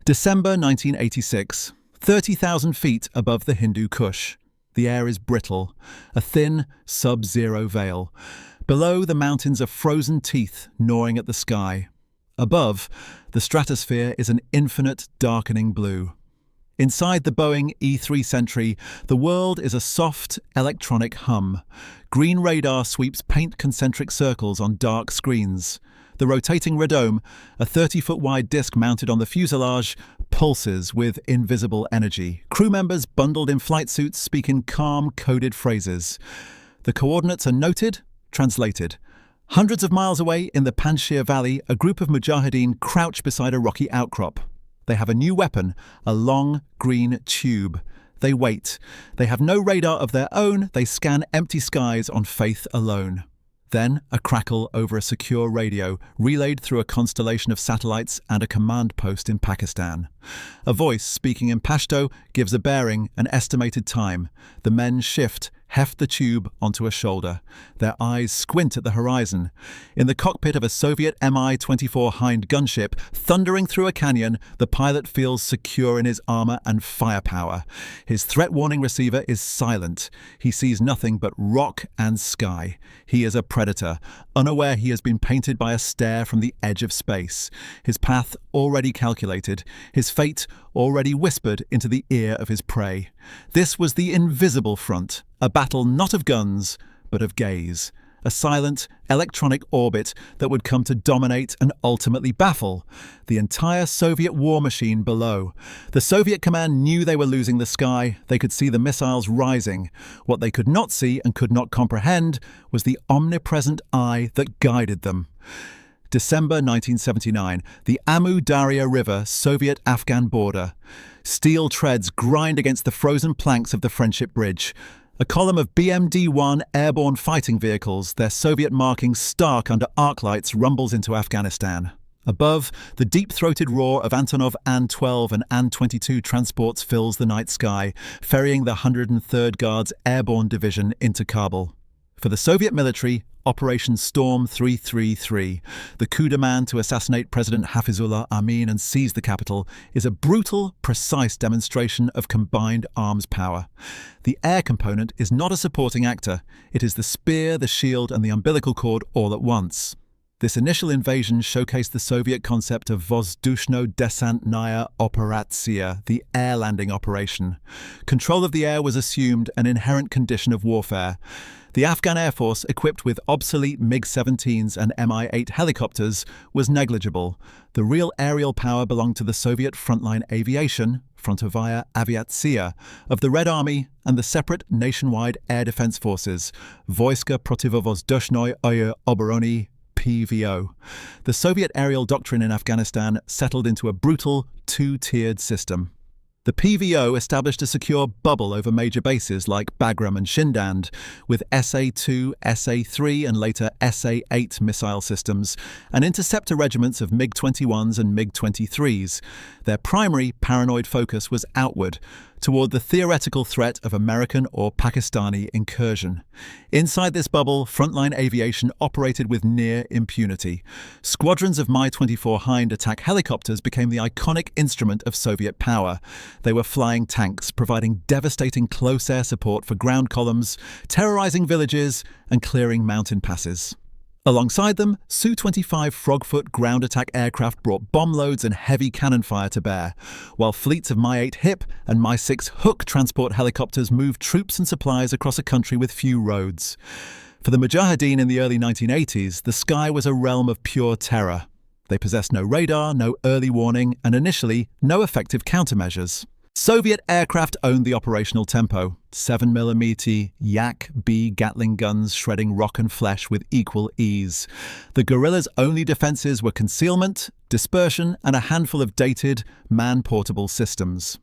December 1986, 30,000 feet above the Hindu Kush. The air is brittle, a thin, sub-zero veil. Below, the mountains are frozen teeth gnawing at the sky. Above, the stratosphere is an infinite, darkening blue. Inside the Boeing E-3 Sentry, the world is a soft, electronic hum. Green radar sweeps paint-concentric circles on dark screens. The rotating radome, a 30-foot-wide disc mounted on the fuselage, pulses with invisible energy. Crew members bundled in flight suits speak in calm, coded phrases. The coordinates are noted, translated. Hundreds of miles away in the Panjshir Valley, a group of mujahideen crouch beside a rocky outcrop. They have a new weapon, a long, green tube. They wait. They have no radar of their own. They scan empty skies on faith alone. Then a crackle over a secure radio, relayed through a constellation of satellites and a command post in Pakistan. A voice speaking in Pashto gives a bearing, an estimated time. The men shift, heft the tube onto a shoulder. Their eyes squint at the horizon. In the cockpit of a Soviet Mi-24 Hind gunship, thundering through a canyon, the pilot feels secure in his armor and firepower. His threat warning receiver is silent. He sees nothing but rock and sky. He is a predator, unaware he has been painted by a stare from the edge of space. His path already calculated, his fate already whispered into the ear of his prey. This was the invisible front, a battle not of guns, but of gaze. A silent, electronic orbit that would come to dominate and ultimately baffle the entire Soviet war machine below. The Soviet command knew they were losing the sky. They could see the missiles rising. What they could not see and could not comprehend was the omnipresent eye that guided them. December 1979, the Amu Darya River, Soviet-Afghan border. Steel treads grind against the frozen planks of the Friendship Bridge. A column of BMD-1 airborne fighting vehicles, their Soviet markings stark under arc lights, rumbles into Afghanistan. Above, the deep-throated roar of Antonov An-12 and An-22 transports fills the night sky, ferrying the 103rd Guards Airborne Division into Kabul. For the Soviet military, Operation Storm 333, the coup de main to assassinate President Hafizullah Amin and seize the capital, is a brutal, precise demonstration of combined arms power. The air component is not a supporting actor. It is the spear, the shield, and the umbilical cord all at once. This initial invasion showcased the Soviet concept of Vozdushnodesantnaya Operatsiya, the air landing operation. Control of the air was assumed, an inherent condition of warfare. The Afghan Air Force, equipped with obsolete MiG-17s and Mi-8 helicopters, was negligible. The real aerial power belonged to the Soviet frontline aviation, Frontovaya Aviatsiya, of the Red Army and the separate nationwide air defense forces, Voiska Protivovozdushnoi Oborony, PVO. The Soviet aerial doctrine in Afghanistan settled into a brutal, two-tiered system. The PVO established a secure bubble over major bases like Bagram and Shindand, with SA-2, SA-3 and later SA-8 missile systems, and interceptor regiments of MiG-21s and MiG-23s. Their primary paranoid focus was outward, toward the theoretical threat of American or Pakistani incursion. Inside this bubble, frontline aviation operated with near impunity. Squadrons of Mi-24 Hind attack helicopters became the iconic instrument of Soviet power. They were flying tanks, providing devastating close air support for ground columns, terrorizing villages, and clearing mountain passes. Alongside them, Su-25 Frogfoot ground attack aircraft brought bomb loads and heavy cannon fire to bear, while fleets of Mi-8 HIP and Mi-6 Hook transport helicopters moved troops and supplies across a country with few roads. For the Mujahideen in the early 1980s, the sky was a realm of pure terror. They possessed no radar, no early warning, and initially, no effective countermeasures. Soviet aircraft owned the operational tempo. 7mm Yak-B Gatling guns shredding rock and flesh with equal ease. The guerrillas' only defenses were concealment, dispersion, and a handful of dated, man-portable systems.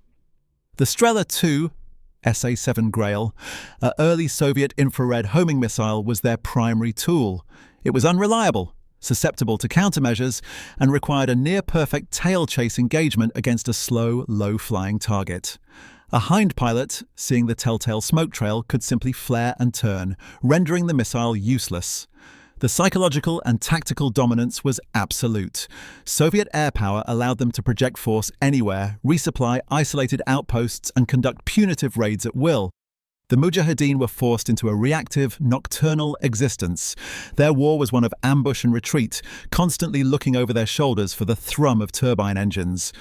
The Strela II, SA-7 Grail, an early Soviet infrared homing missile, was their primary tool. It was unreliable, susceptible to countermeasures, and required a near-perfect tail-chase engagement against a slow, low-flying target. A Hind pilot, seeing the telltale smoke trail, could simply flare and turn, rendering the missile useless. The psychological and tactical dominance was absolute. Soviet air power allowed them to project force anywhere, resupply isolated outposts, and conduct punitive raids at will. The Mujahideen were forced into a reactive, nocturnal existence. Their war was one of ambush and retreat, constantly looking over their shoulders for the thrum of turbine engines.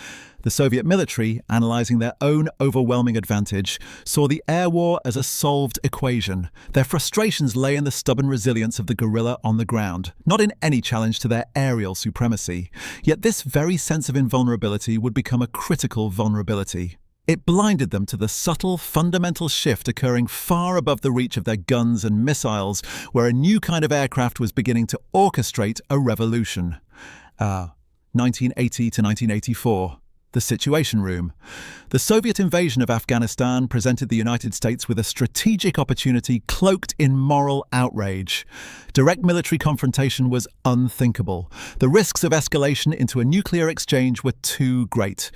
The Soviet military, analysing their own overwhelming advantage, saw the air war as a solved equation. Their frustrations lay in the stubborn resilience of the guerrilla on the ground, not in any challenge to their aerial supremacy. Yet this very sense of invulnerability would become a critical vulnerability. It blinded them to the subtle, fundamental shift occurring far above the reach of their guns and missiles, where a new kind of aircraft was beginning to orchestrate a revolution. 1980 to 1984. The Situation Room. The Soviet invasion of Afghanistan presented the United States with a strategic opportunity cloaked in moral outrage. Direct military confrontation was unthinkable. The risks of escalation into a nuclear exchange were too great.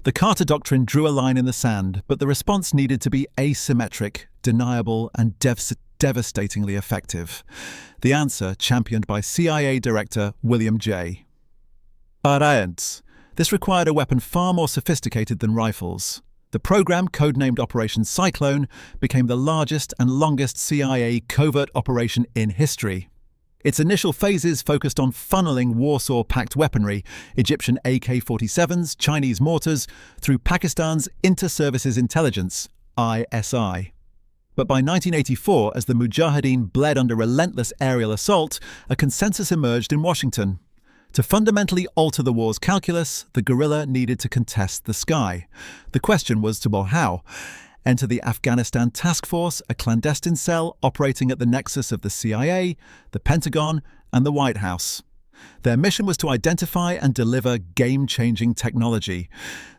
The Carter Doctrine drew a line in the sand, but the response needed to be asymmetric, deniable, and devastatingly effective. The answer, championed by CIA Director William J. Arayants. This required a weapon far more sophisticated than rifles. The program, codenamed Operation Cyclone, became the largest and longest CIA covert operation in history. Its initial phases focused on funneling Warsaw-packed weaponry, Egyptian AK-47s, Chinese mortars, through Pakistan's Inter-Services Intelligence, ISI. But by 1984, as the Mujahideen bled under relentless aerial assault, a consensus emerged in Washington. To fundamentally alter the war's calculus, the guerrilla needed to contest the sky. The question was how? Enter the Afghanistan Task Force, a clandestine cell operating at the nexus of the CIA, the Pentagon, and the White House. Their mission was to identify and deliver game-changing technology.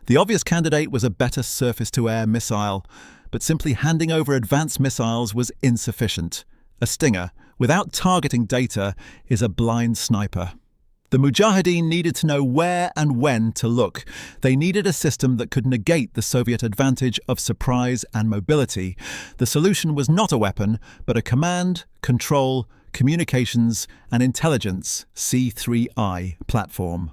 The obvious candidate was a better surface-to-air missile, but simply handing over advanced missiles was insufficient. A Stinger, without targeting data, is a blind sniper. The Mujahideen needed to know where and when to look. They needed a system that could negate the Soviet advantage of surprise and mobility. The solution was not a weapon, but a command, control, communications, and intelligence C3I platform.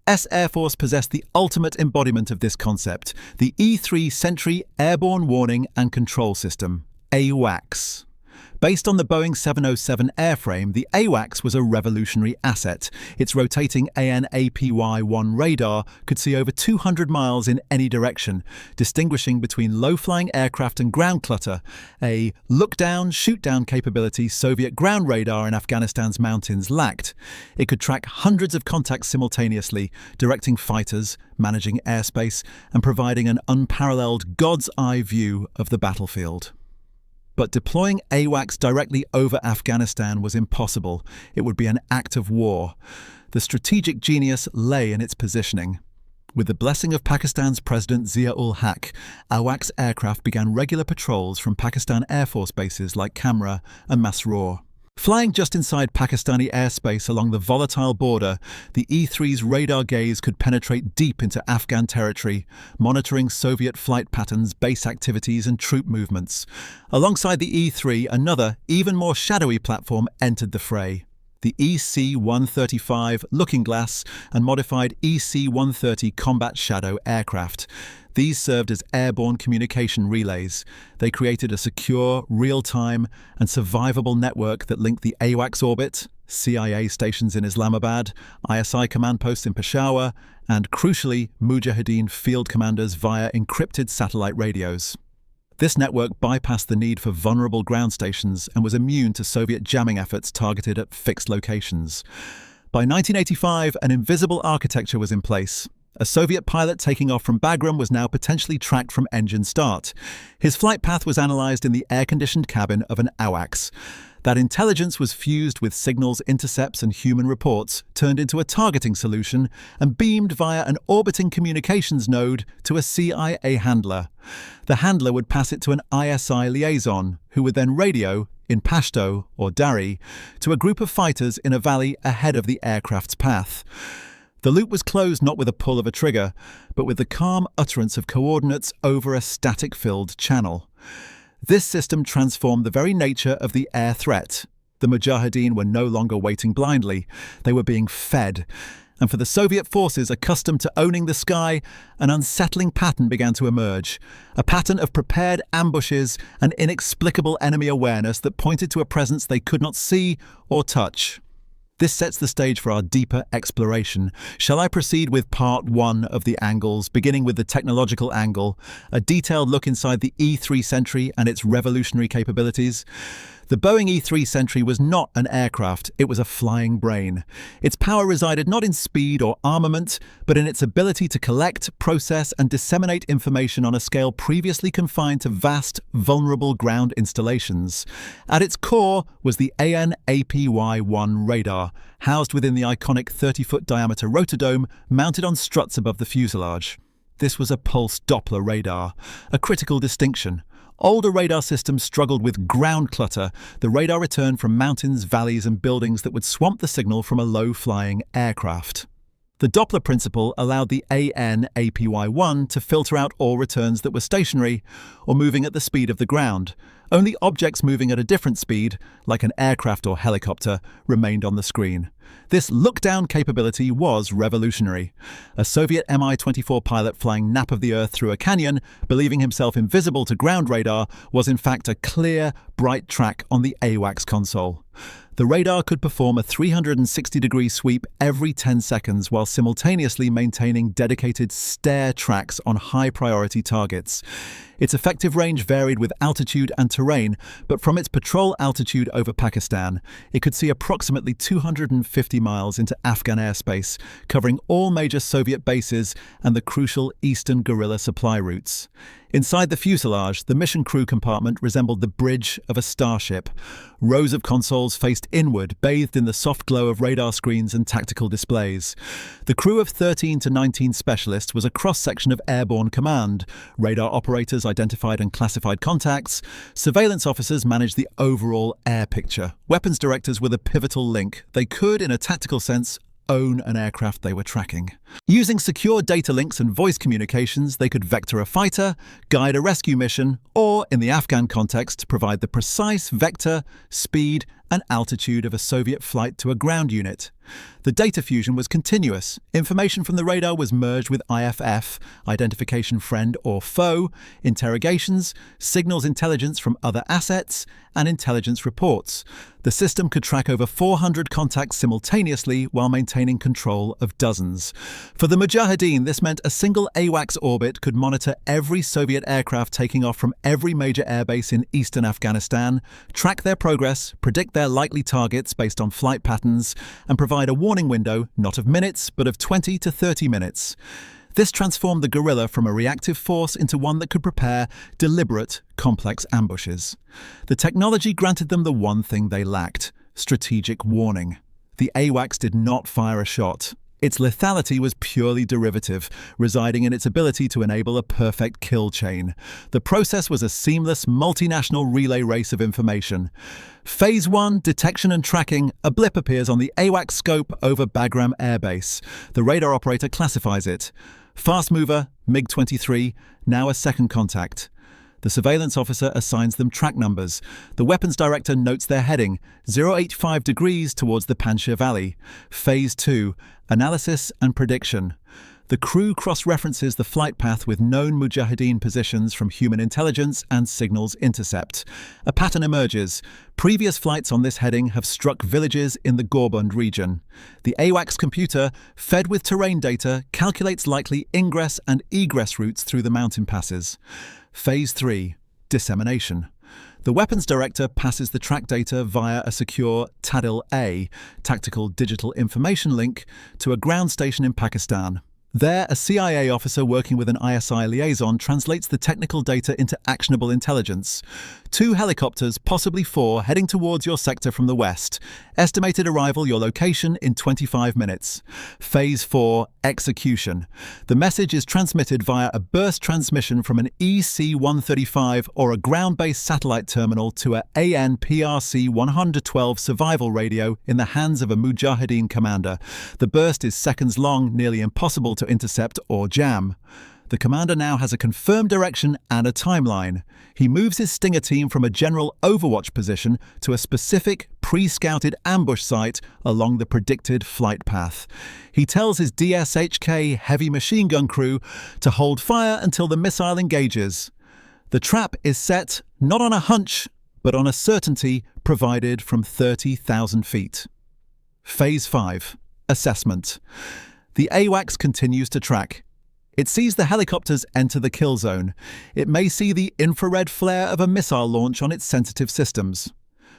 Air Force possessed the ultimate embodiment of this concept, the E-3 Sentry Airborne Warning and Control System, AWACS. Based on the Boeing 707 airframe, the AWACS was a revolutionary asset. Its rotating AN/APY-1 radar could see over 200 miles in any direction, distinguishing between low-flying aircraft and ground clutter, a look-down, shoot-down capability Soviet ground radar in Afghanistan's mountains lacked. It could track hundreds of contacts simultaneously, directing fighters, managing airspace, and providing an unparalleled God's-eye view of the battlefield. But deploying AWACS directly over Afghanistan was impossible. It would be an act of war. The strategic genius lay in its positioning. With the blessing of Pakistan's President Zia-ul-Haq, AWACS aircraft began regular patrols from Pakistan Air Force bases like Kamra and Masroor. Flying just inside Pakistani airspace along the volatile border, the E-3's radar gaze could penetrate deep into Afghan territory, monitoring Soviet flight patterns, base activities, and troop movements. Alongside the E-3, another, even more shadowy platform entered the fray. The EC-135 Looking Glass and modified EC-130 Combat Shadow aircraft. These served as airborne communication relays. They created a secure, real-time, and survivable network that linked the AWACS orbit, CIA stations in Islamabad, ISI command posts in Peshawar, and, crucially, Mujahideen field commanders via encrypted satellite radios. This network bypassed the need for vulnerable ground stations and was immune to Soviet jamming efforts targeted at fixed locations. By 1985, an invisible architecture was in place. A Soviet pilot taking off from Bagram was now potentially tracked from engine start. His flight path was analysed in the air-conditioned cabin of an AWACS. That intelligence was fused with signals, intercepts, and human reports, turned into a targeting solution, and beamed via an orbiting communications node to a CIA handler. The handler would pass it to an ISI liaison, who would then radio, in Pashto or Dari, to a group of fighters in a valley ahead of the aircraft's path. The loop was closed not with a pull of a trigger, but with the calm utterance of coordinates over a static-filled channel. This system transformed the very nature of the air threat. The The Mujahideen were no longer waiting blindly. They were being fed. And for the Soviet forces accustomed to owning the sky, an unsettling pattern began to emerge. A pattern of prepared ambushes and inexplicable enemy awareness that pointed to a presence they could not see or touch. This sets the stage for our deeper exploration. Shall I proceed with part 1 of the angles, beginning with the technological angle, a detailed look inside the E-3 Sentry and its revolutionary capabilities? The Boeing E-3 Sentry was not an aircraft, it was a flying brain. Its power resided not in speed or armament, but in its ability to collect, process, and disseminate information on a scale previously confined to vast, vulnerable ground installations. At its core was the AN/APY-1 radar, housed within the iconic 30-foot diameter rotordome mounted on struts above the fuselage. This was a pulse Doppler radar, a critical distinction. Older radar systems struggled with ground clutter. The radar returned from mountains, valleys, and buildings that would swamp the signal from a low-flying aircraft. The Doppler principle allowed the AN/APY-1 to filter out all returns that were stationary or moving at the speed of the ground. Only objects moving at a different speed, like an aircraft or helicopter, remained on the screen. This look-down capability was revolutionary. A Soviet Mi-24 pilot flying nap of the Earth through a canyon, believing himself invisible to ground radar, was in fact a clear, bright track on the AWACS console. The radar could perform a 360-degree sweep every 10 seconds while simultaneously maintaining dedicated stare tracks on high-priority targets. Its effective range varied with altitude and terrain, but from its patrol altitude over Pakistan, it could see approximately 250 miles into Afghan airspace, covering all major Soviet bases and the crucial eastern guerrilla supply routes. Inside the fuselage, the mission crew compartment resembled the bridge of a starship. Rows of consoles faced inward, bathed in the soft glow of radar screens and tactical displays. The crew of 13 to 19 specialists was a cross-section of Airborne command. Radar operators identified and classified contacts. Surveillance officers managed the overall air picture. Weapons directors were the pivotal link. They could, in a tactical sense, own an aircraft they were tracking. Using secure data links and voice communications, they could vector a fighter, guide a rescue mission, or, in the Afghan context, provide the precise vector, speed, and altitude of a Soviet flight to a ground unit. The data fusion was continuous. Information from the radar was merged with IFF, identification friend or foe, interrogations, signals intelligence from other assets, and intelligence reports. The system could track over 400 contacts simultaneously while maintaining control of dozens. For the Mujahideen, this meant a single AWACS orbit could monitor every Soviet aircraft taking off from every major airbase in eastern Afghanistan, track their progress, predict their likely targets based on flight patterns, and provide a warning window not of minutes but of 20 to 30 minutes. This transformed the guerrilla from a reactive force into one that could prepare deliberate, complex ambushes. The technology granted them the one thing they lacked: strategic warning. The AWACS did not fire a shot. Its lethality was purely derivative, residing in its ability to enable a perfect kill chain. The process was a seamless, multinational relay race of information. Phase 1, detection and tracking. A blip appears on the AWACS scope over Bagram Air Base. The radar operator classifies it. Fast mover, MiG-23, now a second contact. The surveillance officer assigns them track numbers. The weapons director notes their heading, 085 degrees towards the Panjshir Valley. Phase 2, analysis and prediction. The crew cross-references the flight path with known Mujahideen positions from human intelligence and signals intercept. A pattern emerges. Previous flights on this heading have struck villages in the Gorbund region. The AWACS computer, fed with terrain data, calculates likely ingress and egress routes through the mountain passes. Phase 3, dissemination. The weapons director passes the track data via a secure TADIL-A, Tactical Digital Information Link, to a ground station in Pakistan. There, a CIA officer working with an ISI liaison translates the technical data into actionable intelligence. 2 helicopters, possibly 4, heading towards your sector from the west. Estimated arrival your location in 25 minutes. Phase 4, execution. The message is transmitted via a burst transmission from an EC-135 or a ground-based satellite terminal to a AN/PRC-112 survival radio in the hands of a Mujahideen commander. The burst is seconds long, nearly impossible to intercept or jam. The commander now has a confirmed direction and a timeline. He moves his Stinger team from a general overwatch position to a specific, pre-scouted ambush site along the predicted flight path. He tells his DSHK heavy machine gun crew to hold fire until the missile engages. The trap is set not on a hunch, but on a certainty provided from 30,000 feet. Phase 5. Assessment. The AWACS continues to track. It sees the helicopters enter the kill zone. It may see the infrared flare of a missile launch on its sensitive systems.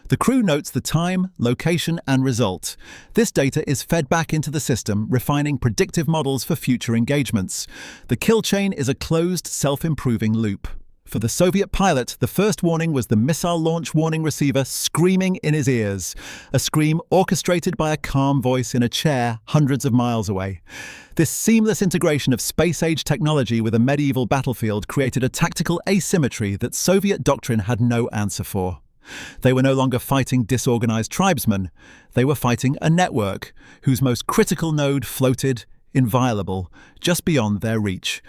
The crew notes the time, location, and result. This data is fed back into the system, refining predictive models for future engagements. The kill chain is a closed, self-improving loop. For the Soviet pilot, the first warning was the missile launch warning receiver screaming in his ears, a scream orchestrated by a calm voice in a chair hundreds of miles away. This seamless integration of space-age technology with a medieval battlefield created a tactical asymmetry that Soviet doctrine had no answer for. They were no longer fighting disorganized tribesmen. They were fighting a network whose most critical node floated, inviolable, just beyond their reach.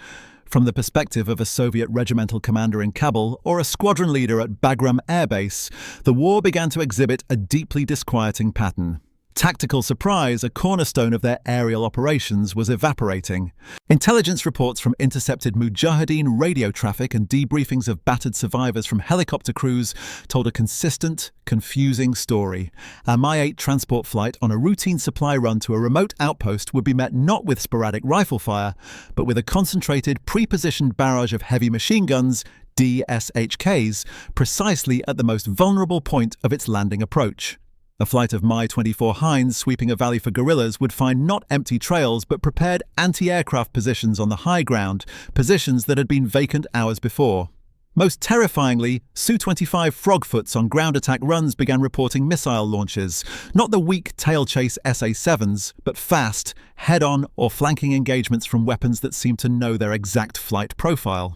From the perspective of a Soviet regimental commander in Kabul or a squadron leader at Bagram Air Base, the war began to exhibit a deeply disquieting pattern. Tactical surprise, a cornerstone of their aerial operations, was evaporating. Intelligence reports from intercepted Mujahideen radio traffic and debriefings of battered survivors from helicopter crews told a consistent, confusing story. A Mi-8 transport flight on a routine supply run to a remote outpost would be met not with sporadic rifle fire, but with a concentrated, pre-positioned barrage of heavy machine guns, DSHKs, precisely at the most vulnerable point of its landing approach. A flight of Mi-24 Hinds sweeping a valley for guerrillas would find not empty trails but prepared anti-aircraft positions on the high ground, positions that had been vacant hours before. Most terrifyingly, Su-25 Frogfoots on ground attack runs began reporting missile launches, not the weak tail-chase SA-7s, but fast, head-on or flanking engagements from weapons that seemed to know their exact flight profile.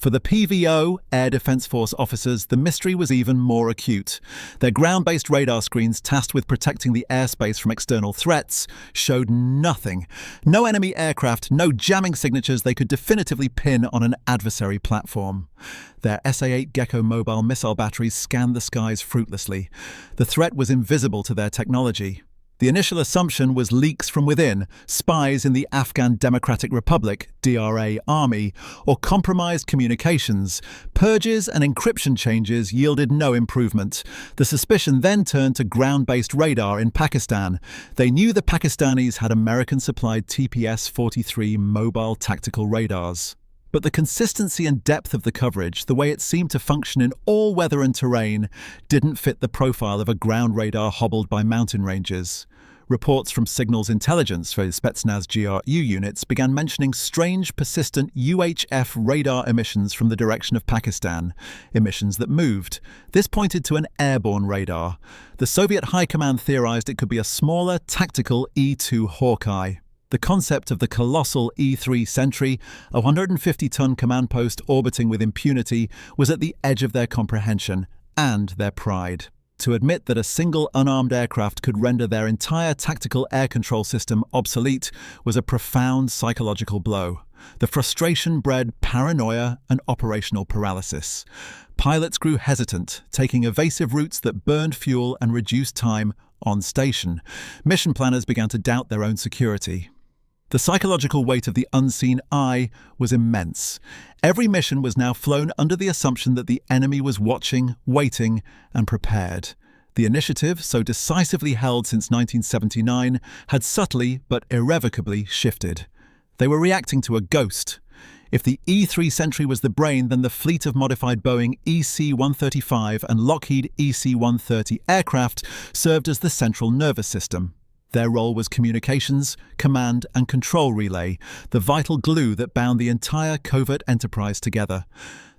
For the PVO, Air Defense Force officers, the mystery was even more acute. Their ground-based radar screens tasked with protecting the airspace from external threats showed nothing. No enemy aircraft, no jamming signatures they could definitively pin on an adversary platform. Their SA-8 Gecko mobile missile batteries scanned the skies fruitlessly. The threat was invisible to their technology. The initial assumption was leaks from within, spies in the Afghan Democratic Republic, DRA army, or compromised communications. Purges and encryption changes yielded no improvement. The suspicion then turned to ground-based radar in Pakistan. They knew the Pakistanis had American-supplied TPS-43 mobile tactical radars. But the consistency and depth of the coverage, the way it seemed to function in all weather and terrain, didn't fit the profile of a ground radar hobbled by mountain ranges. Reports from Signals Intelligence for Spetsnaz GRU units began mentioning strange, persistent UHF radar emissions from the direction of Pakistan, emissions that moved. This pointed to an airborne radar. The Soviet High Command theorized it could be a smaller, tactical E-2 Hawkeye. The concept of the colossal E-3 Sentry, a 150-ton command post orbiting with impunity, was at the edge of their comprehension and their pride. To admit that a single unarmed aircraft could render their entire tactical air control system obsolete was a profound psychological blow. The frustration bred paranoia and operational paralysis. Pilots grew hesitant, taking evasive routes that burned fuel and reduced time on station. Mission planners began to doubt their own security. The psychological weight of the unseen eye was immense. Every mission was now flown under the assumption that the enemy was watching, waiting, and prepared. The initiative, so decisively held since 1979, had subtly but irrevocably shifted. They were reacting to a ghost. If the E-3 Sentry was the brain, then the fleet of modified Boeing EC-135 and Lockheed EC-130 aircraft served as the central nervous system. Their role was communications, command and control relay, the vital glue that bound the entire covert enterprise together.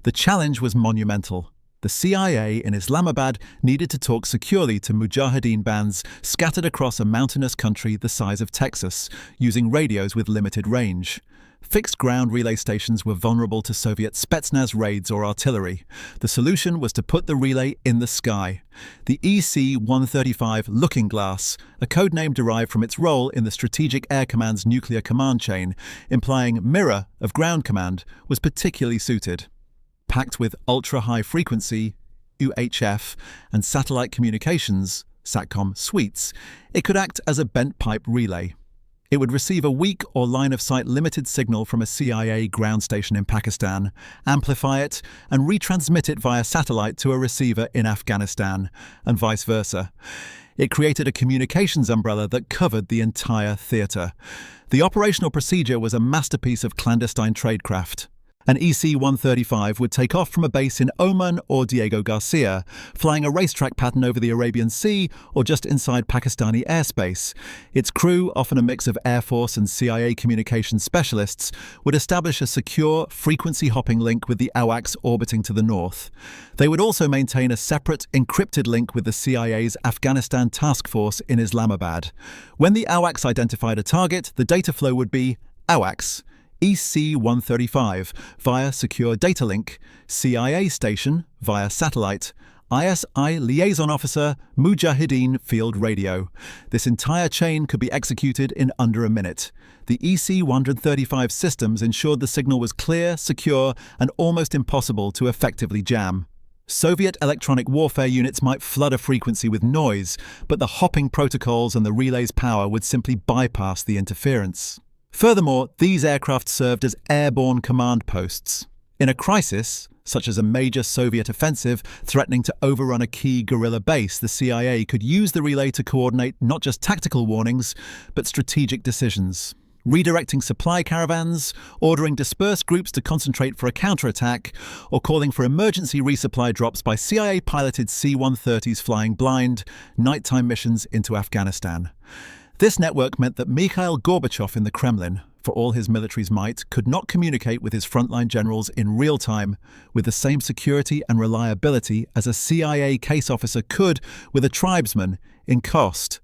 The challenge was monumental. The CIA in Islamabad needed to talk securely to Mujahideen bands scattered across a mountainous country the size of Texas, using radios with limited range. Fixed ground relay stations were vulnerable to Soviet Spetsnaz raids or artillery. The solution was to put the relay in the sky. The EC-135 Looking Glass, a code name derived from its role in the Strategic Air Command's nuclear command chain, implying mirror of ground command, was particularly suited. Packed with ultra-high frequency, UHF, and satellite communications, SATCOM suites, it could act as a bent pipe relay. It would receive a weak or line-of-sight limited signal from a CIA ground station in Pakistan, amplify it, and retransmit it via satellite to a receiver in Afghanistan, and vice versa. It created a communications umbrella that covered the entire theatre. The operational procedure was a masterpiece of clandestine tradecraft. An EC-135 would take off from a base in Oman or Diego Garcia, flying a racetrack pattern over the Arabian Sea or just inside Pakistani airspace. Its crew, often a mix of Air Force and CIA communications specialists, would establish a secure, frequency-hopping link with the AWACS orbiting to the north. They would also maintain a separate, encrypted link with the CIA's Afghanistan task force in Islamabad. When the AWACS identified a target, the data flow would be AWACS, EC-135 via secure data link, CIA station via satellite, ISI liaison officer, Mujahideen field radio. This entire chain could be executed in under a minute. The EC-135 systems ensured the signal was clear, secure, and almost impossible to effectively jam. Soviet electronic warfare units might flood a frequency with noise, but the hopping protocols and the relay's power would simply bypass the interference. Furthermore, these aircraft served as airborne command posts. In a crisis, such as a major Soviet offensive threatening to overrun a key guerrilla base, the CIA could use the relay to coordinate not just tactical warnings, but strategic decisions. Redirecting supply caravans, ordering dispersed groups to concentrate for a counterattack, or calling for emergency resupply drops by CIA-piloted C-130s flying blind, nighttime missions into Afghanistan. This network meant that Mikhail Gorbachev in the Kremlin, for all his military's might, could not communicate with his frontline generals in real time with the same security and reliability as a CIA case officer could with a tribesman in Khost.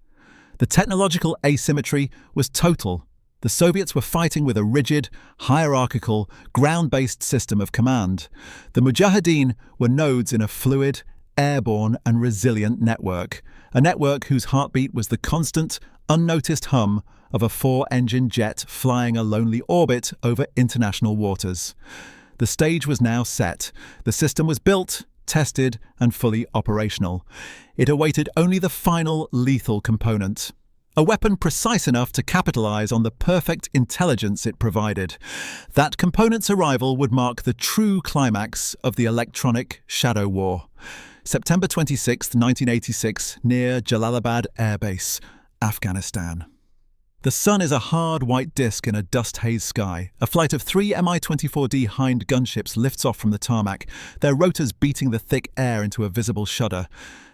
The technological asymmetry was total. The Soviets were fighting with a rigid, hierarchical, ground-based system of command. The Mujahideen were nodes in a fluid, airborne and resilient network, a network whose heartbeat was the constant, unnoticed hum of a four-engine jet flying a lonely orbit over international waters. The stage was now set. The system was built, tested, and fully operational. It awaited only the final lethal component. A weapon precise enough to capitalize on the perfect intelligence it provided. That component's arrival would mark the true climax of the electronic shadow war. September 26, 1986, near Jalalabad Air Base, Afghanistan. The sun is a hard white disk in a dust-haze sky. A flight of 3 Mi-24D Hind gunships lifts off from the tarmac, their rotors beating the thick air into a visible shudder.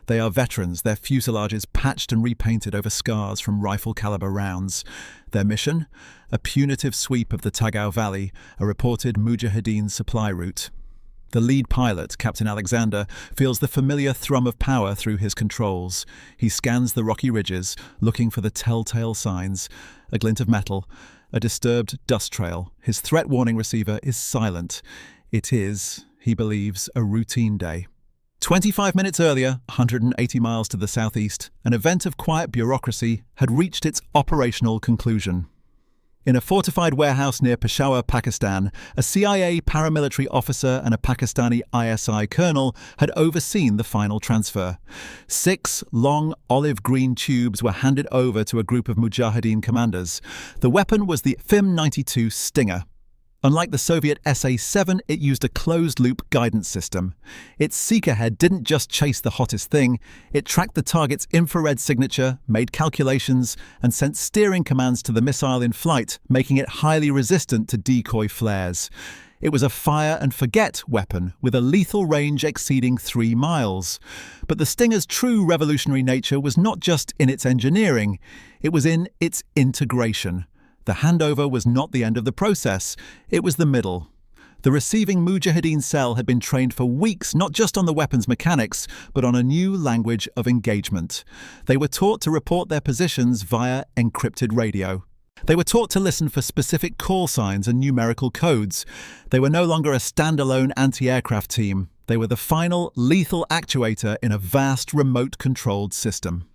They are veterans, their fuselages patched and repainted over scars from rifle-caliber rounds. Their mission? A punitive sweep of the Tagau Valley, a reported Mujahideen supply route. The lead pilot, Captain Alexander, feels the familiar thrum of power through his controls. He scans the rocky ridges, looking for the telltale signs. A glint of metal, a disturbed dust trail. His threat warning receiver is silent. It is, he believes, a routine day. 25 minutes earlier, 180 miles to the southeast, an event of quiet bureaucracy had reached its operational conclusion. In a fortified warehouse near Peshawar, Pakistan, a CIA paramilitary officer and a Pakistani ISI colonel had overseen the final transfer. 6 long olive-green tubes were handed over to a group of Mujahideen commanders. The weapon was the FIM-92 Stinger. Unlike the Soviet SA-7, it used a closed-loop guidance system. Its seeker head didn't just chase the hottest thing, it tracked the target's infrared signature, made calculations, and sent steering commands to the missile in flight, making it highly resistant to decoy flares. It was a fire-and-forget weapon with a lethal range exceeding 3 miles. But the Stinger's true revolutionary nature was not just in its engineering, it was in its integration. The handover was not the end of the process, it was the middle. The receiving Mujahideen cell had been trained for weeks not just on the weapon's mechanics, but on a new language of engagement. They were taught to report their positions via encrypted radio. They were taught to listen for specific call signs and numerical codes. They were no longer a standalone anti-aircraft team. They were the final lethal actuator in a vast remote-controlled system.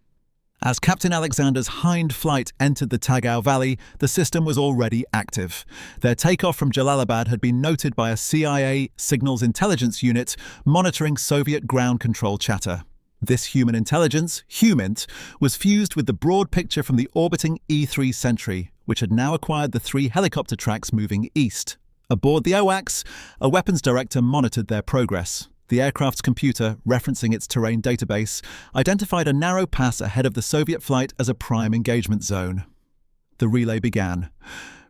As Captain Alexander's hind flight entered the Tagau Valley, the system was already active. Their takeoff from Jalalabad had been noted by a CIA signals intelligence unit monitoring Soviet ground control chatter. This human intelligence, HUMINT, was fused with the broad picture from the orbiting E-3 Sentry, which had now acquired the 3 helicopter tracks moving east. Aboard the AWACS, a weapons director monitored their progress. The aircraft's computer, referencing its terrain database, identified a narrow pass ahead of the Soviet flight as a prime engagement zone. The relay began.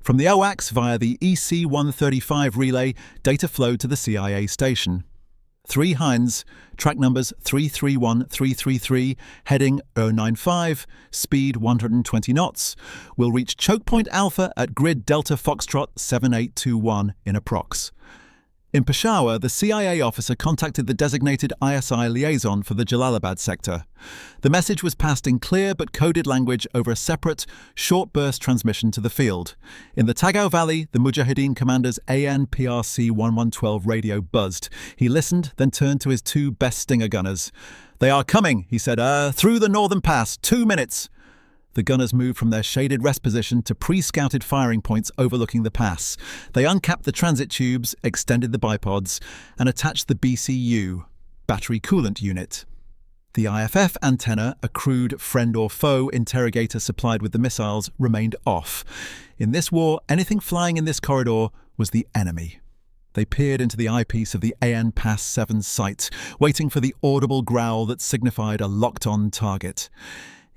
From the AWACS via the EC-135 relay, data flowed to the CIA station. 3 Hinds, track numbers 331-333, heading 095, speed 120 knots, will reach choke point Alpha at grid Delta Foxtrot 7821 in approx. In Peshawar, the CIA officer contacted the designated ISI liaison for the Jalalabad sector. The message was passed in clear but coded language over a separate, short-burst transmission to the field. In the Tagau Valley, the Mujahideen commander's ANPRC 1112 radio buzzed. He listened, then turned to his 2 best Stinger gunners. "They are coming," he said, "through the northern pass, 2 minutes." The gunners moved from their shaded rest position to pre-scouted firing points overlooking the pass. They uncapped the transit tubes, extended the bipods, and attached the BCU, battery coolant unit. The IFF antenna, a crude friend or foe interrogator supplied with the missiles, remained off. In this war, anything flying in this corridor was the enemy. They peered into the eyepiece of the AN Pass 7 sight, waiting for the audible growl that signified a locked-on target.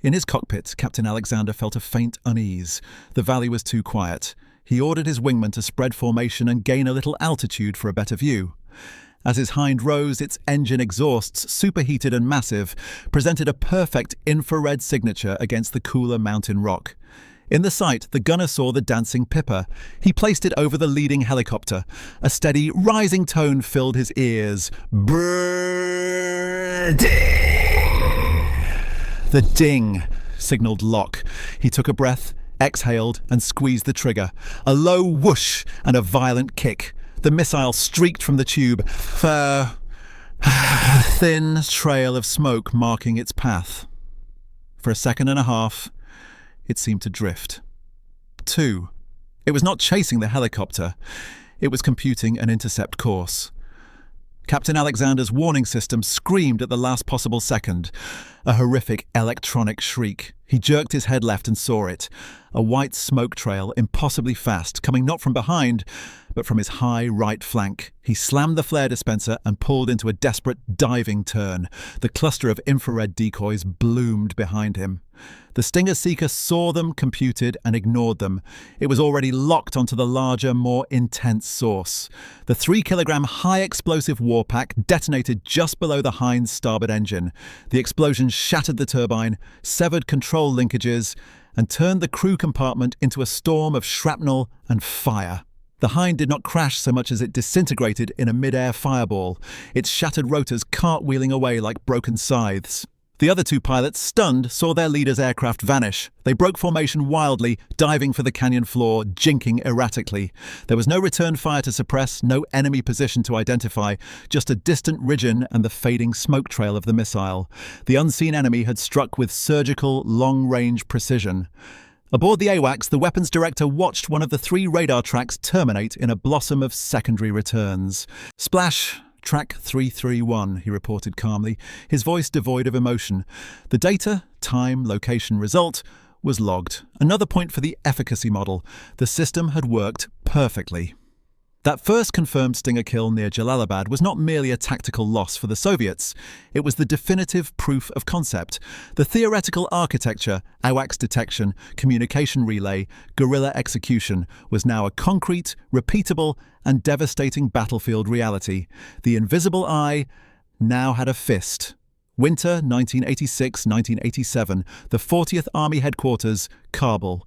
In his cockpit, Captain Alexander felt a faint unease. The valley was too quiet. He ordered his wingman to spread formation and gain a little altitude for a better view. As his hind rose, its engine exhausts, superheated and massive, presented a perfect infrared signature against the cooler mountain rock. In the sight, the gunner saw the dancing Pipper. He placed it over the leading helicopter. A steady, rising tone filled his ears. The ding signaled lock. He took a breath, exhaled, and squeezed the trigger. A low whoosh and a violent kick. The missile streaked from the tube, a thin trail of smoke marking its path. For a second and a half, it seemed to drift. 2. It was not chasing the helicopter. It was computing an intercept course. Captain Alexander's warning system screamed at the last possible second. A horrific electronic shriek. He jerked his head left and saw it. A white smoke trail, impossibly fast, coming not from behind, but from his high right flank. He slammed the flare dispenser and pulled into a desperate diving turn. The cluster of infrared decoys bloomed behind him. The Stinger Seeker saw them, computed, and ignored them. It was already locked onto the larger, more intense source. The 3-kilogram high-explosive warpack detonated just below the Hind's starboard engine. The explosion shattered the turbine, severed control linkages, and turned the crew compartment into a storm of shrapnel and fire. The Hind did not crash so much as it disintegrated in a mid-air fireball, its shattered rotors cartwheeling away like broken scythes. The other 2 pilots, stunned, saw their leader's aircraft vanish. They broke formation wildly, diving for the canyon floor, jinking erratically. There was no return fire to suppress, no enemy position to identify, just a distant ridgeon and the fading smoke trail of the missile. The unseen enemy had struck with surgical, long-range precision. Aboard the AWACS, the weapons director watched one of the 3 radar tracks terminate in a blossom of secondary returns. Splash! Track 331, he reported calmly, his voice devoid of emotion. The data, time, location, result, was logged. Another point for the efficacy model. The system had worked perfectly. That first confirmed Stinger kill near Jalalabad was not merely a tactical loss for the Soviets. It was the definitive proof of concept. The theoretical architecture, AWACS detection, communication relay, guerrilla execution, was now a concrete, repeatable, and devastating battlefield reality. The invisible eye now had a fist. Winter 1986-1987, the 40th Army Headquarters, Kabul.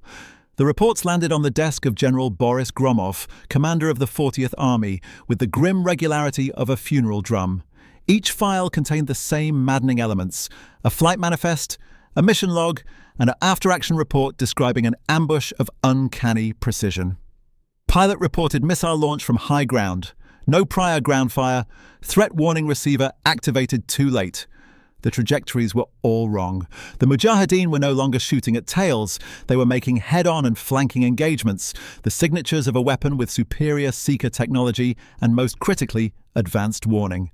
The reports landed on the desk of General Boris Gromov, commander of the 40th Army, with the grim regularity of a funeral drum. Each file contained the same maddening elements: a flight manifest, a mission log, and an after-action report describing an ambush of uncanny precision. Pilot reported missile launch from high ground. No prior ground fire. Threat warning receiver activated too late. The trajectories were all wrong. The Mujahideen were no longer shooting at tails. They were making head-on and flanking engagements, the signatures of a weapon with superior seeker technology and, most critically, advanced warning.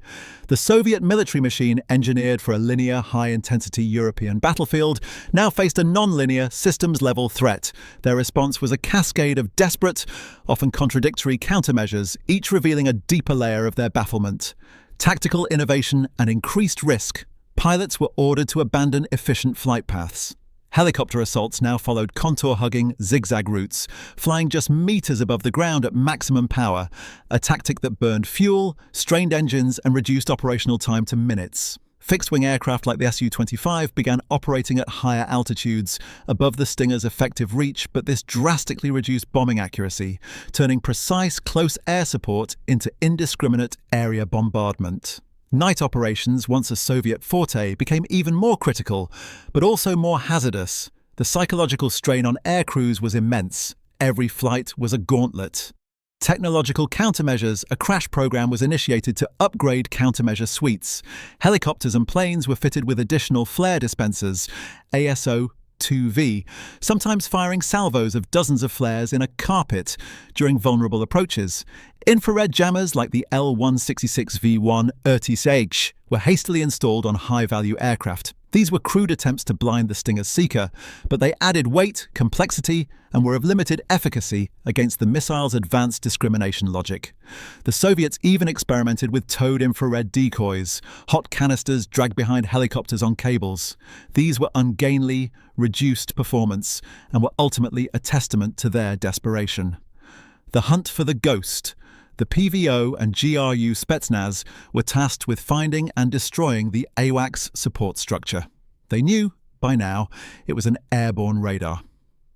The Soviet military machine, engineered for a linear, high-intensity European battlefield, now faced a non-linear, systems-level threat. Their response was a cascade of desperate, often contradictory countermeasures, each revealing a deeper layer of their bafflement. Tactical innovation and increased risk. Pilots were ordered to abandon efficient flight paths. Helicopter assaults now followed contour-hugging, zigzag routes, flying just meters above the ground at maximum power, a tactic that burned fuel, strained engines, and reduced operational time to minutes. Fixed-wing aircraft like the Su-25 began operating at higher altitudes, above the Stinger's effective reach, but this drastically reduced bombing accuracy, turning precise, close air support into indiscriminate area bombardment. Night operations, once a Soviet forte, became even more critical, but also more hazardous. The psychological strain on air crews was immense. Every flight was a gauntlet. Technological countermeasures, a crash program was initiated to upgrade countermeasure suites. Helicopters and planes were fitted with additional flare dispensers, ASO-2V, sometimes firing salvos of dozens of flares in a carpet during vulnerable approaches. Infrared jammers like the L-166V1 Ertis were hastily installed on high-value aircraft. These were crude attempts to blind the Stinger's seeker, but they added weight, complexity, and were of limited efficacy against the missile's advanced discrimination logic. The Soviets even experimented with towed infrared decoys, hot canisters dragged behind helicopters on cables. These were ungainly, reduced performance, and were ultimately a testament to their desperation. The hunt for the ghost. The PVO and GRU Spetsnaz were tasked with finding and destroying the AWACS support structure. They knew, by now, it was an airborne radar.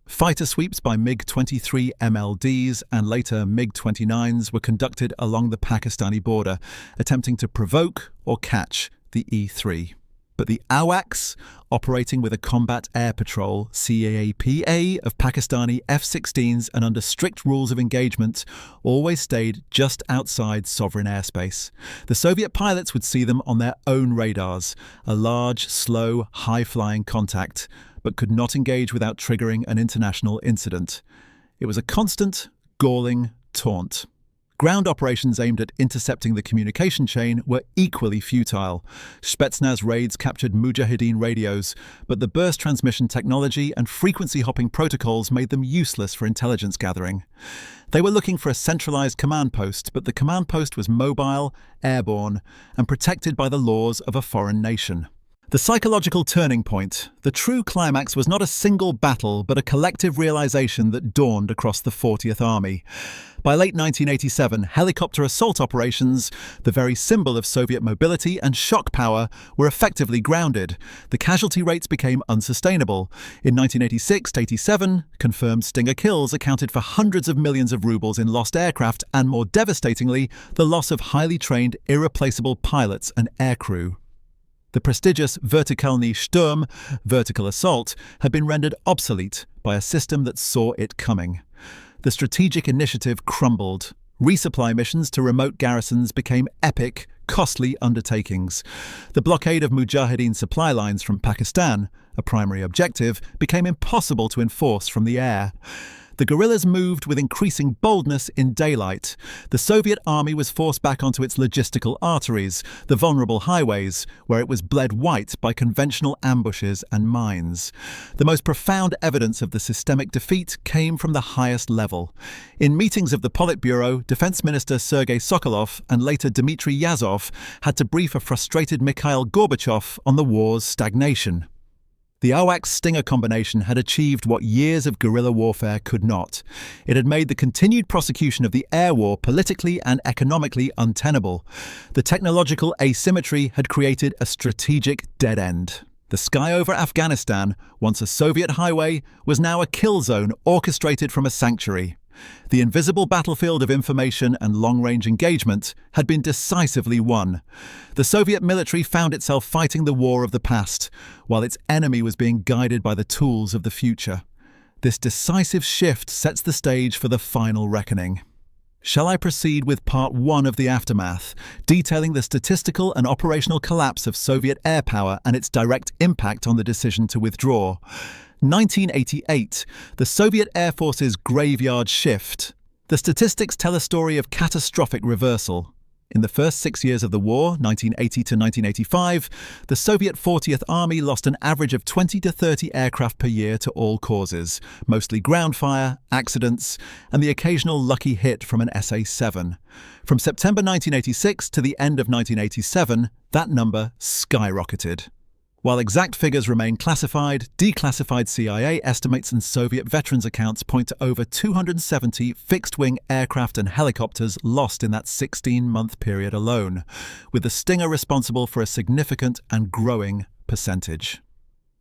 Fighter sweeps by MiG-23 MLDs and later MiG-29s were conducted along the Pakistani border, attempting to provoke or catch the E-3. But the AWACS, operating with a Combat Air Patrol CAPA of Pakistani F-16s and under strict rules of engagement, always stayed just outside sovereign airspace. The Soviet pilots would see them on their own radars, a large, slow, high-flying contact, but could not engage without triggering an international incident. It was a constant, galling taunt. Ground operations aimed at intercepting the communication chain were equally futile. Spetsnaz raids captured Mujahideen radios, but the burst transmission technology and frequency-hopping protocols made them useless for intelligence gathering. They were looking for a centralized command post, but the command post was mobile, airborne, and protected by the laws of a foreign nation. The psychological turning point, the true climax, was not a single battle, but a collective realization that dawned across the 40th Army. By late 1987, helicopter assault operations, the very symbol of Soviet mobility and shock power, were effectively grounded. The casualty rates became unsustainable. In 1986-87, confirmed Stinger kills accounted for hundreds of millions of rubles in lost aircraft and, more devastatingly, the loss of highly trained, irreplaceable pilots and aircrew. The prestigious Vertikalny Sturm, vertical assault, had been rendered obsolete by a system that saw it coming. The strategic initiative crumbled. Resupply missions to remote garrisons became epic, costly undertakings. The blockade of Mujahideen supply lines from Pakistan, a primary objective, became impossible to enforce from the air. The guerrillas moved with increasing boldness in daylight. The Soviet army was forced back onto its logistical arteries, the vulnerable highways, where it was bled white by conventional ambushes and mines. The most profound evidence of the systemic defeat came from the highest level. In meetings of the Politburo, Defense Minister Sergei Sokolov and later Dmitry Yazov had to brief a frustrated Mikhail Gorbachev on the war's stagnation. The AWACS-Stinger combination had achieved what years of guerrilla warfare could not. It had made the continued prosecution of the air war politically and economically untenable. The technological asymmetry had created a strategic dead end. The sky over Afghanistan, once a Soviet highway, was now a kill zone orchestrated from a sanctuary. The invisible battlefield of information and long-range engagement had been decisively won. The Soviet military found itself fighting the war of the past, while its enemy was being guided by the tools of the future. This decisive shift sets the stage for the final reckoning. Shall I proceed with part 1 of the aftermath, detailing the statistical and operational collapse of Soviet air power and its direct impact on the decision to withdraw? 1988, the Soviet Air Force's graveyard shift. The statistics tell a story of catastrophic reversal. In the first 6 years of the war, 1980 to 1985, the Soviet 40th Army lost an average of 20 to 30 aircraft per year to all causes, mostly ground fire, accidents, and the occasional lucky hit from an SA-7. From September 1986 to the end of 1987, that number skyrocketed. While exact figures remain classified, declassified CIA estimates and Soviet veterans' accounts point to over 270 fixed-wing aircraft and helicopters lost in that 16-month period alone, with the Stinger responsible for a significant and growing percentage.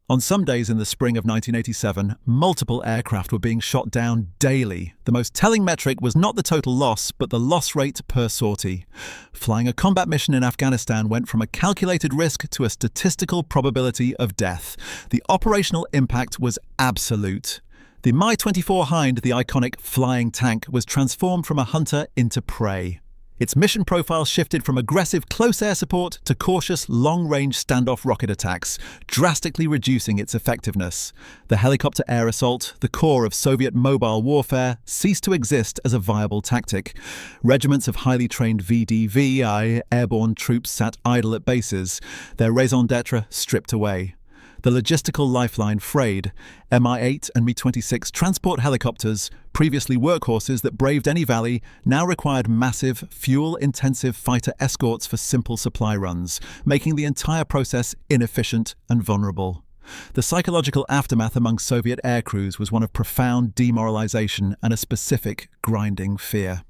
On some days in the spring of 1987, multiple aircraft were being shot down daily. The most telling metric was not the total loss, but the loss rate per sortie. Flying a combat mission in Afghanistan went from a calculated risk to a statistical probability of death. The operational impact was absolute. The Mi-24 Hind, the iconic flying tank, was transformed from a hunter into prey. Its mission profile shifted from aggressive close air support to cautious long-range standoff rocket attacks, drastically reducing its effectiveness. The helicopter air assault, the core of Soviet mobile warfare, ceased to exist as a viable tactic. Regiments of highly trained VDV, airborne troops sat idle at bases, their raison d'etre stripped away. The logistical lifeline frayed. Mi-8 and Mi-26 transport helicopters, previously workhorses that braved any valley, now required massive, fuel-intensive fighter escorts for simple supply runs, making the entire process inefficient and vulnerable. The psychological aftermath among Soviet aircrews was one of profound demoralization and a specific, grinding fear.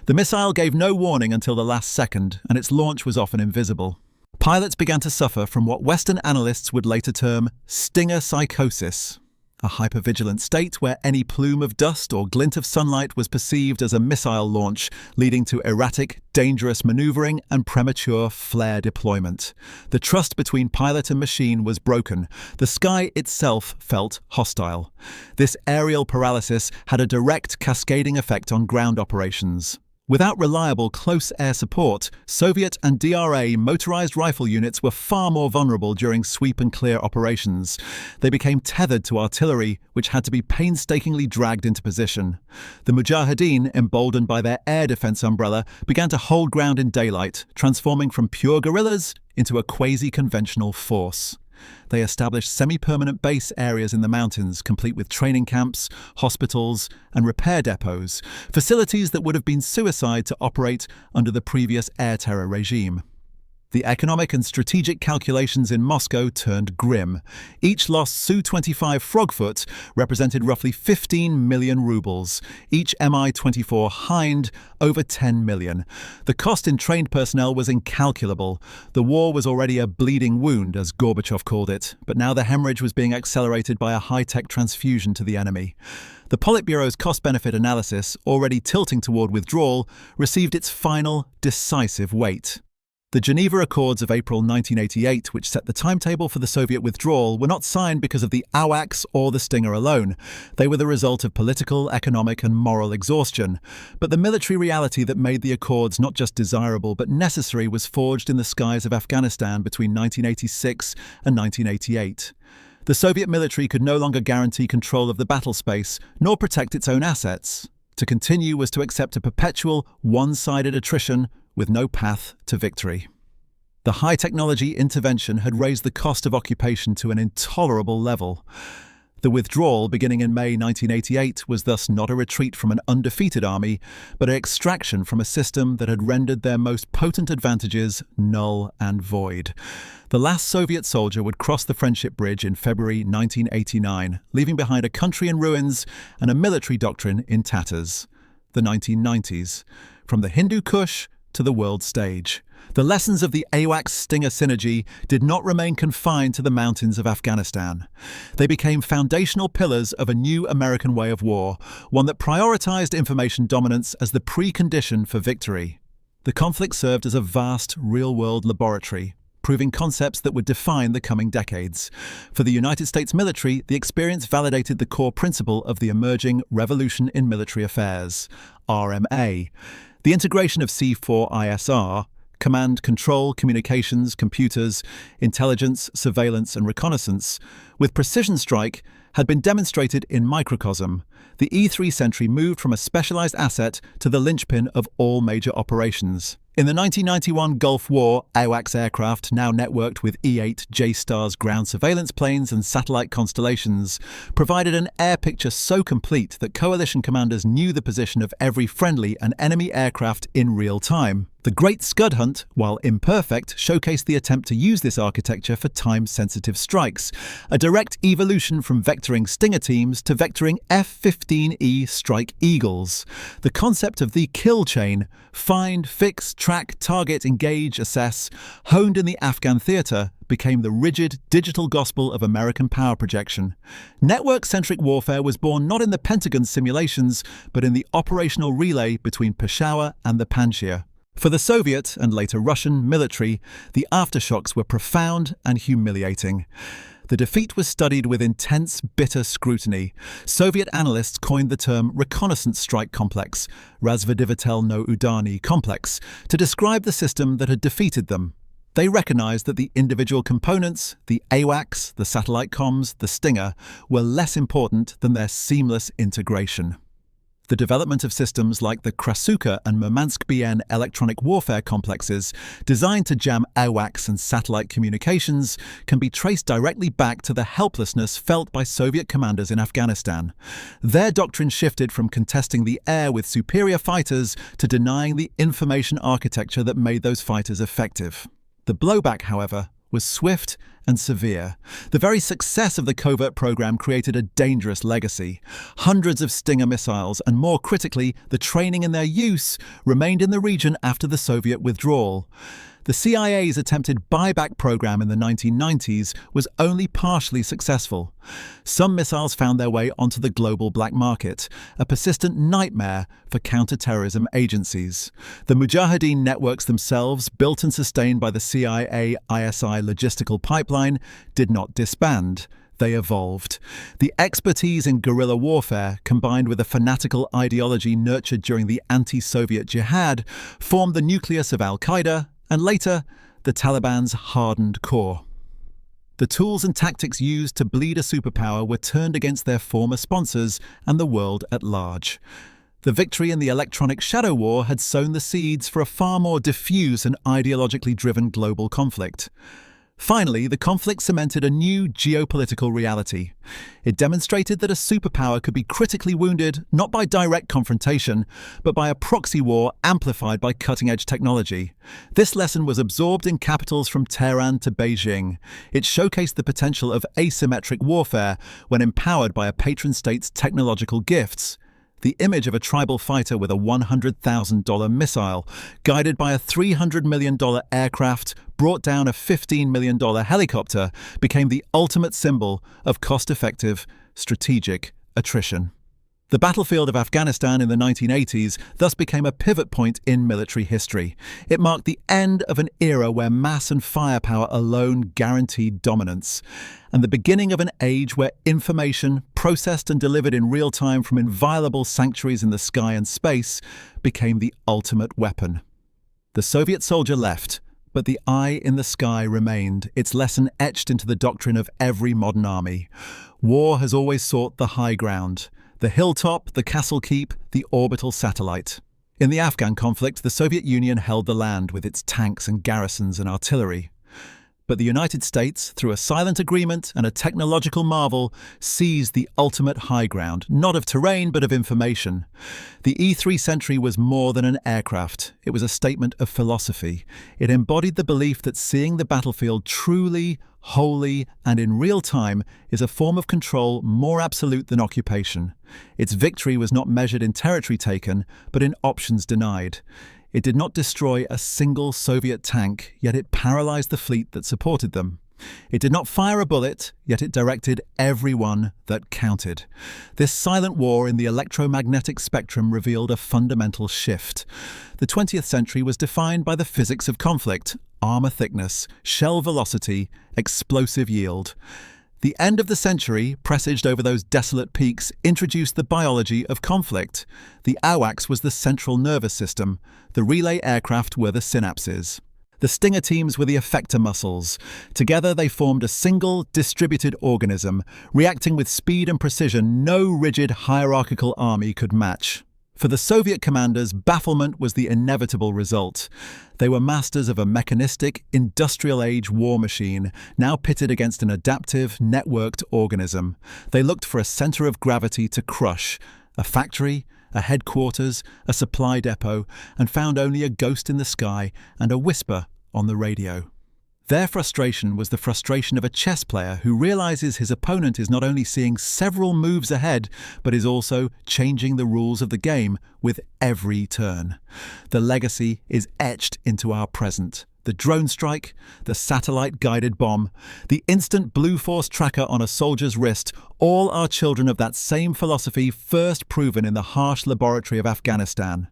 The missile gave no warning until the last second, and its launch was often invisible. Pilots began to suffer from what Western analysts would later term Stinger psychosis, a hypervigilant state where any plume of dust or glint of sunlight was perceived as a missile launch, leading to erratic, dangerous maneuvering and premature flare deployment. The trust between pilot and machine was broken. The sky itself felt hostile. This aerial paralysis had a direct cascading effect on ground operations. Without reliable close air support, Soviet and DRA motorized rifle units were far more vulnerable during sweep and clear operations. They became tethered to artillery, which had to be painstakingly dragged into position. The Mujahideen, emboldened by their air defense umbrella, began to hold ground in daylight, transforming from pure guerrillas into a quasi-conventional force. They established semi-permanent base areas in the mountains, complete with training camps, hospitals, and repair depots, facilities that would have been suicide to operate under the previous air terror regime. The economic and strategic calculations in Moscow turned grim. Each lost Su-25 Frogfoot represented roughly 15 million rubles, each Mi-24 Hind over 10 million. The cost in trained personnel was incalculable. The war was already a bleeding wound, as Gorbachev called it, but now the hemorrhage was being accelerated by a high-tech transfusion to the enemy. The Politburo's cost-benefit analysis, already tilting toward withdrawal, received its final, decisive weight. The Geneva Accords of April 1988, which set the timetable for the Soviet withdrawal, were not signed because of the AWACS or the Stinger alone. They were the result of political, economic, and moral exhaustion. But the military reality that made the Accords not just desirable but necessary was forged in the skies of Afghanistan between 1986 and 1988. The Soviet military could no longer guarantee control of the battle space, nor protect its own assets. To continue was to accept a perpetual, one-sided attrition with no path to victory. The high-technology intervention had raised the cost of occupation to an intolerable level. The withdrawal, beginning in May 1988, was thus not a retreat from an undefeated army, but an extraction from a system that had rendered their most potent advantages null and void. The last Soviet soldier would cross the Friendship Bridge in February 1989, leaving behind a country in ruins and a military doctrine in tatters. The 1990s. From the Hindu Kush to the world stage. The lessons of the AWACS-Stinger synergy did not remain confined to the mountains of Afghanistan. They became foundational pillars of a new American way of war, one that prioritized information dominance as the precondition for victory. The conflict served as a vast, real-world laboratory, proving concepts that would define the coming decades. For the United States military, the experience validated the core principle of the emerging Revolution in Military Affairs, RMA. The integration of C4ISR, command, control, communications, computers, intelligence, surveillance, and reconnaissance, with precision strike, had been demonstrated in microcosm. The E-3 Sentry moved from a specialized asset to the linchpin of all major operations. In the 1991 Gulf War, AWACS aircraft, now networked with E-8 J-STARS ground surveillance planes and satellite constellations, provided an air picture so complete that coalition commanders knew the position of every friendly and enemy aircraft in real time. The Great Scud Hunt, while imperfect, showcased the attempt to use this architecture for time-sensitive strikes, a direct evolution from vectoring Stinger teams to vectoring F-15E Strike Eagles. The concept of the kill chain, find, fix, track, target, engage, assess, honed in the Afghan theater, became the rigid, digital gospel of American power projection. Network-centric warfare was born not in the Pentagon's simulations, but in the operational relay between Peshawar and the Panjshir. For the Soviet, and later Russian, military, the aftershocks were profound and humiliating. The defeat was studied with intense, bitter scrutiny. Soviet analysts coined the term reconnaissance strike complex, Razvedivatelno-Udani complex, to describe the system that had defeated them. They recognized that the individual components, the AWACS, the satellite comms, the Stinger, were less important than their seamless integration. The development of systems like the Krasuka and Murmansk-BN electronic warfare complexes, designed to jam AWACS and satellite communications, can be traced directly back to the helplessness felt by Soviet commanders in Afghanistan. Their doctrine shifted from contesting the air with superior fighters to denying the information architecture that made those fighters effective. The blowback, however, was swift and severe. The very success of the covert program created a dangerous legacy. Hundreds of Stinger missiles, and more critically, the training in their use, remained in the region after the Soviet withdrawal. The CIA's attempted buyback program in the 1990s was only partially successful. Some missiles found their way onto the global black market, a persistent nightmare for counter-terrorism agencies. The Mujahideen networks themselves, built and sustained by the CIA-ISI logistical pipeline, did not disband. They evolved. The expertise in guerrilla warfare, combined with a fanatical ideology nurtured during the anti-Soviet jihad, formed the nucleus of Al-Qaeda, and later, the Taliban's hardened core. The tools and tactics used to bleed a superpower were turned against their former sponsors and the world at large. The victory in the electronic shadow war had sown the seeds for a far more diffuse and ideologically driven global conflict. Finally, the conflict cemented a new geopolitical reality. It demonstrated that a superpower could be critically wounded not by direct confrontation, but by a proxy war amplified by cutting-edge technology. This lesson was absorbed in capitals from Tehran to Beijing. It showcased the potential of asymmetric warfare when empowered by a patron state's technological gifts. The image of a tribal fighter with a $100,000 missile, guided by a $300 million aircraft, brought down a $15 million helicopter, became the ultimate symbol of cost-effective, strategic attrition. The battlefield of Afghanistan in the 1980s thus became a pivot point in military history. It marked the end of an era where mass and firepower alone guaranteed dominance, and the beginning of an age where information, processed and delivered in real time from inviolable sanctuaries in the sky and space, became the ultimate weapon. The Soviet soldier left, but the eye in the sky remained, its lesson etched into the doctrine of every modern army. War has always sought the high ground. The hilltop, the castle keep, the orbital satellite. In the Afghan conflict, the Soviet Union held the land with its tanks and garrisons and artillery. But the United States, through a silent agreement and a technological marvel, seized the ultimate high ground, not of terrain but of information. The E-3 Sentry was more than an aircraft. It was a statement of philosophy. It embodied the belief that seeing the battlefield truly, wholly, and in real time is a form of control more absolute than occupation. Its victory was not measured in territory taken, but in options denied. It did not destroy a single Soviet tank, yet it paralyzed the fleet that supported them. It did not fire a bullet, yet it directed every one that counted. This silent war in the electromagnetic spectrum revealed a fundamental shift. The 20th century was defined by the physics of conflict: armor thickness, shell velocity, explosive yield. The end of the century, presaged over those desolate peaks, introduced the biology of conflict. The AWACS was the central nervous system. The relay aircraft were the synapses. The Stinger teams were the effector muscles. Together they formed a single, distributed organism, reacting with speed and precision no rigid hierarchical army could match. For the Soviet commanders, bafflement was the inevitable result. They were masters of a mechanistic, industrial-age war machine, now pitted against an adaptive, networked organism. They looked for a center of gravity to crush, a factory, a headquarters, a supply depot, and found only a ghost in the sky and a whisper on the radio. Their frustration was the frustration of a chess player who realizes his opponent is not only seeing several moves ahead, but is also changing the rules of the game with every turn. The legacy is etched into our present. The drone strike, the satellite-guided bomb, the instant Blue Force tracker on a soldier's wrist, all are children of that same philosophy first proven in the harsh laboratory of Afghanistan.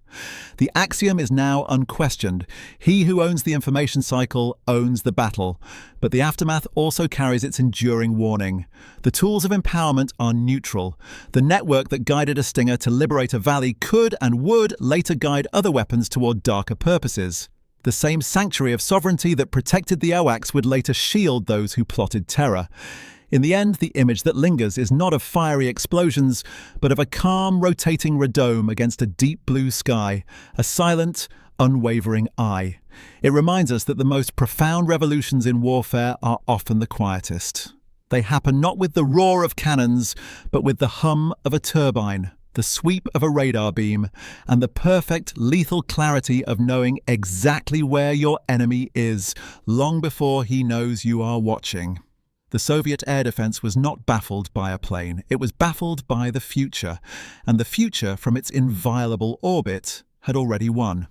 The axiom is now unquestioned: he who owns the information cycle owns the battle. But the aftermath also carries its enduring warning. The tools of empowerment are neutral. The network that guided a Stinger to liberate a valley could and would later guide other weapons toward darker purposes. The same sanctuary of sovereignty that protected the AWACS would later shield those who plotted terror. In the end, the image that lingers is not of fiery explosions, but of a calm, rotating radome against a deep blue sky, a silent, unwavering eye. It reminds us that the most profound revolutions in warfare are often the quietest. They happen not with the roar of cannons, but with the hum of a turbine, the sweep of a radar beam, and the perfect, lethal clarity of knowing exactly where your enemy is, long before he knows you are watching. The Soviet air defense was not baffled by a plane. It was baffled by the future, and the future, from its inviolable orbit, had already won.